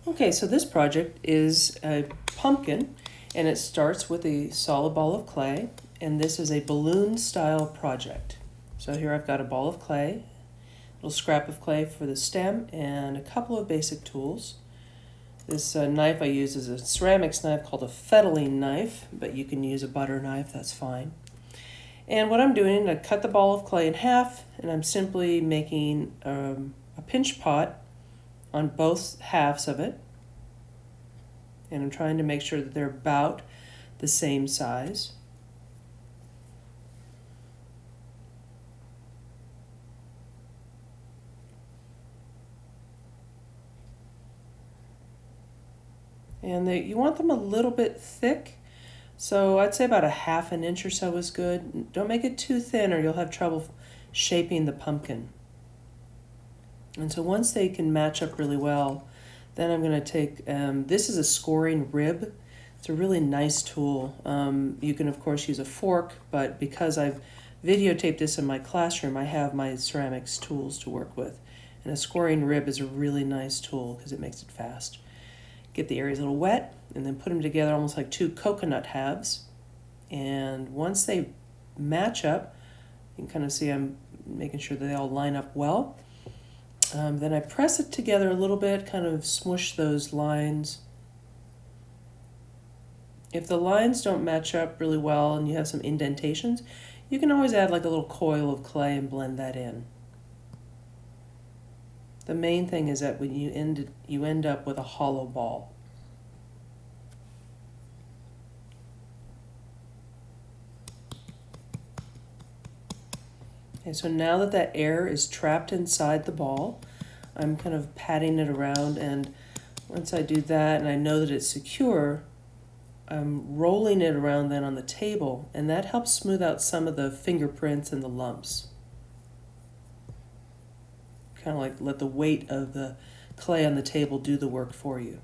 Okay, so this project is a pumpkin, and it starts with a solid ball of clay, and this is a balloon style project. So here I've got a ball of clay, a little scrap of clay for the stem, and a couple of basic tools. This knife I use is a ceramics knife called a Fettlene knife, but you can use a butter knife, that's fine. And what I'm doing, I cut the ball of clay in half, and I'm simply making a pinch pot on both halves of it. And I'm trying to make sure that they're about the same size. And you want them a little bit thick, so I'd say about a half an inch or so is good. Don't make it too thin or you'll have trouble shaping the pumpkin. And so once they can match up really well, then I'm going to take, this is a scoring rib. It's a really nice tool. You can of course use a fork, but because I've videotaped this in my classroom, I have my ceramics tools to work with. And a scoring rib is a really nice tool because it makes it fast. Get the areas a little wet and then put them together almost like two coconut halves. And once they match up, you can kind of see I'm making sure that they all line up well. Then I press it together a little bit, kind of smush those lines. If the lines don't match up really well and you have some indentations, you can always add like a little coil of clay and blend that in. The main thing is that when you end up with a hollow ball. Okay, so now that air is trapped inside the ball, I'm kind of patting it around, and once I do that and I know that it's secure, I'm rolling it around then on the table, and that helps smooth out some of the fingerprints and the lumps. Kind of like let the weight of the clay on the table do the work for you.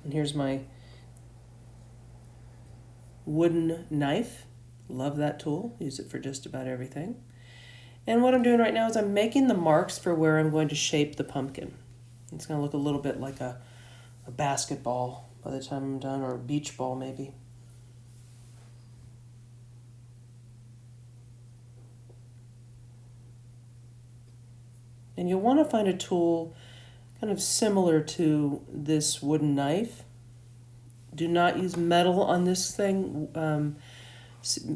And here's my wooden knife. Love that tool. Use it for just about everything. And what I'm doing right now is I'm making the marks for where I'm going to shape the pumpkin. It's going to look a little bit like a basketball by the time I'm done, or a beach ball maybe. And you'll want to find a tool kind of similar to this wooden knife. Do not use metal on this thing.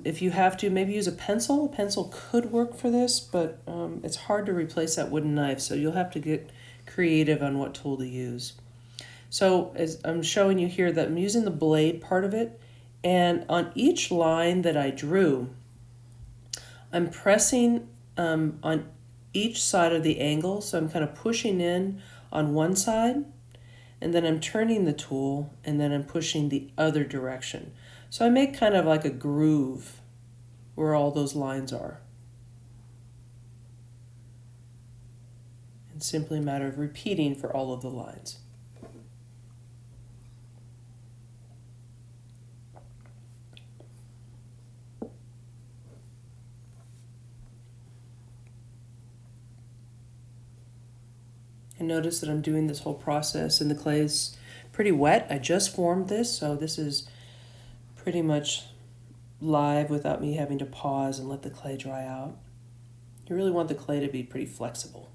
If you have to, maybe use a pencil. A pencil could work for this, but it's hard to replace that wooden knife, so you'll have to get creative on what tool to use. So as I'm showing you here that I'm using the blade part of it, and on each line that I drew, I'm pressing on each side of the angle, so I'm kind of pushing in on one side, and then I'm turning the tool, and then I'm pushing the other direction. So I make kind of like a groove where all those lines are. It's simply a matter of repeating for all of the lines. And notice that I'm doing this whole process and the clay is pretty wet. I just formed this, so this is pretty much live without me having to pause and let the clay dry out. You really want the clay to be pretty flexible.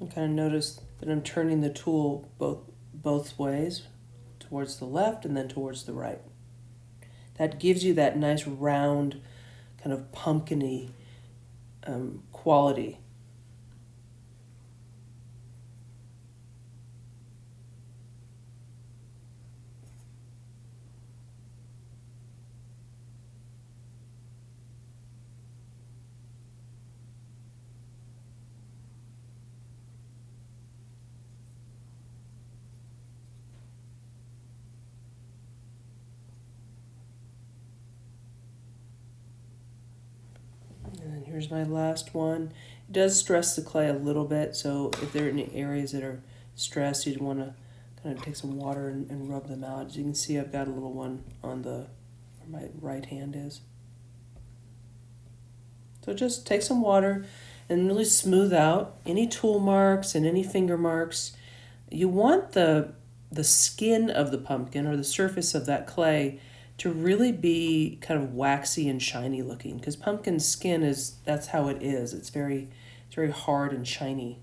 And kind of notice that I'm turning the tool both ways, towards the left and then towards the right. That gives you that nice round kind of pumpkin-y quality. And then here's my last one. It does stress the clay a little bit, so if there are any areas that are stressed, you'd want to kind of take some water and rub them out. As you can see, I've got a little one on the where my right hand is. So just take some water and really smooth out any tool marks and any finger marks. You want the skin of the pumpkin or the surface of that clay to really be kind of waxy and shiny looking, because pumpkin skin that's how it is. It's very hard and shiny.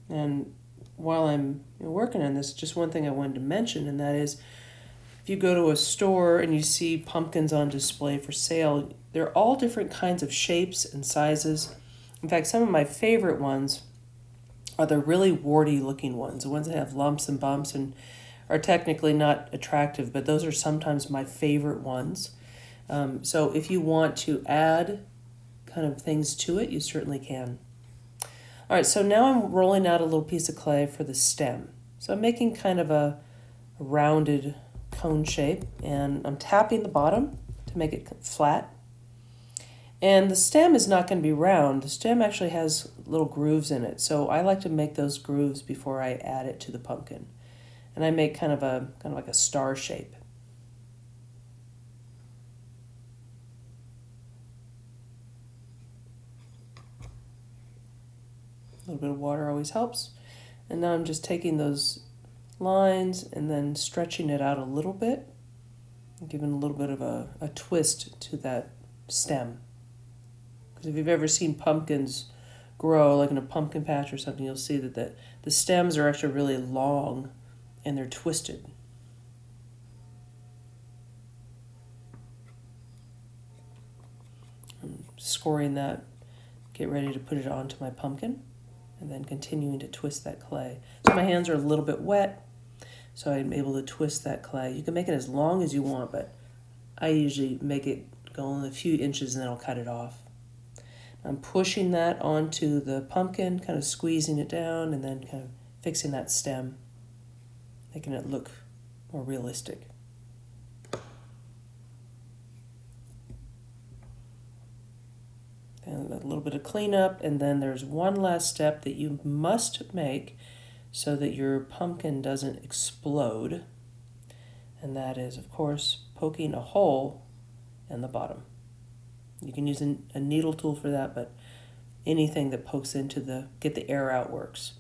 And while I'm working on this, just one thing I wanted to mention, and that is, if you go to a store and you see pumpkins on display for sale, they're all different kinds of shapes and sizes. In fact, some of my favorite ones are the really warty looking ones, the ones that have lumps and bumps and are technically not attractive, but those are sometimes my favorite ones. So if you want to add kind of things to it, you certainly can. All right, so now I'm rolling out a little piece of clay for the stem. So I'm making kind of a rounded cone shape, and I'm tapping the bottom to make it flat. And the stem is not going to be round. The stem actually has little grooves in it, so I like to make those grooves before I add it to the pumpkin. And I make kind of like a star shape. A little bit of water always helps. And now I'm just taking those lines and then stretching it out a little bit, giving a little bit of a twist to that stem. Because if you've ever seen pumpkins grow, like in a pumpkin patch or something, you'll see that the stems are actually really long and they're twisted. I'm scoring that, get ready to put it onto my pumpkin, and then continuing to twist that clay. So my hands are a little bit wet, so I'm able to twist that clay. You can make it as long as you want, but I usually make it go only a few inches and then I'll cut it off. I'm pushing that onto the pumpkin, kind of squeezing it down, and then kind of fixing that stem, making it look more realistic. And a little bit of cleanup, and then there's one last step that you must make so that your pumpkin doesn't explode, and that is, of course, poking a hole in the bottom. You can use a needle tool for that, but anything that pokes into get the air out works.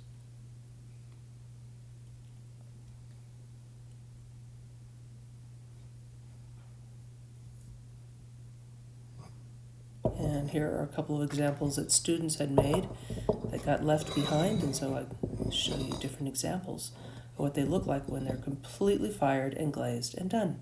And here are a couple of examples that students had made that got left behind, and so I show you different examples of what they look like when they're completely fired and glazed and done.